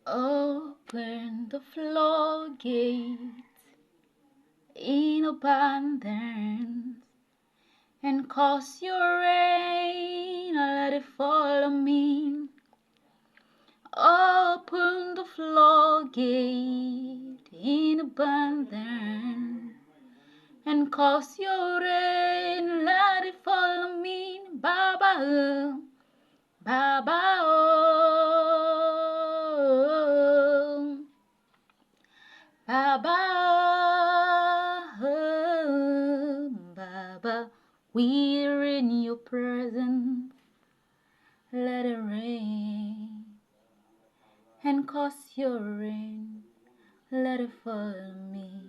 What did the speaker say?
Open the floodgates in abundance and cause your rain, let it fall on me. Open the floodgate in abundance and cause your rain, let it fall on me. Baba, Baba, oh, Baba, oh, Baba, we're in your presence. Let it rain and cause your rain, let it fall on me.